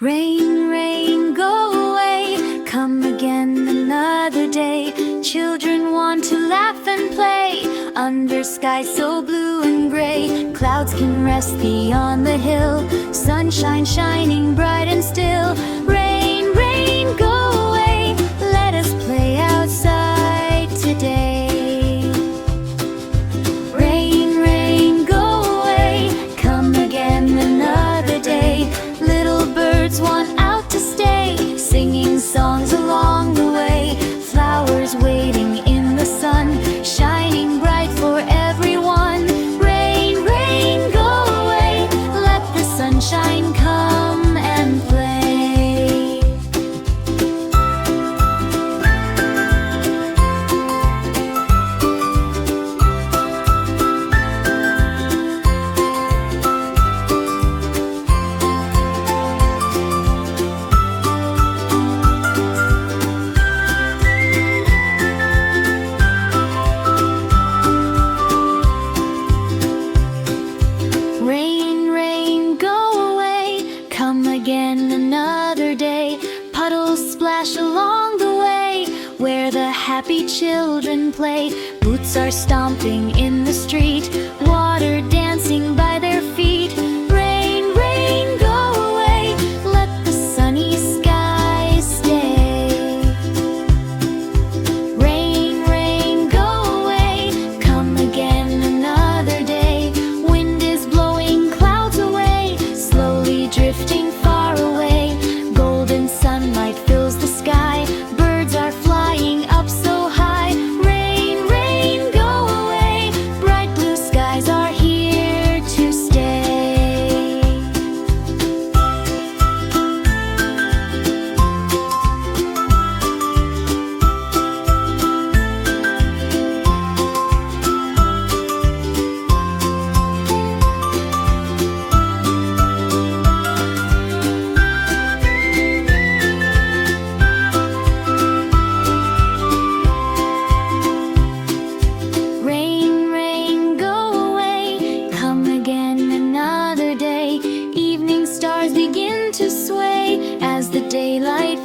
Rain, rain, go away, come again another day. Children want to laugh and play under skies so blue and gray. Clouds can rest beyond the hill, sunshine shining bright and still. Rain, rain, go away, let us play outside today. Rain, rain, go away, come again another day. Little birds want out to stay, singing songs along the way. Flowers waiting in the sun, shining bright for everyone. Rain, rain, go away, let the sunshine come and play. Rain, rain, go away, come again another day. Puddles splash along the way, where the happy children play. Boots are stomping in the street, water dancing by their feet. Rain, rain, go away, let the sunny skies stay. Rain, rain, go away, come again another day. Wind is blowing clouds away, slowly drifting far away. Golden sunlight fills the sky, birds are flying up so high. Rain, rain, go away, bright blue skies are here to stay. Rain, rain, go away, come again another day. Evening stars begin to sway as the daylight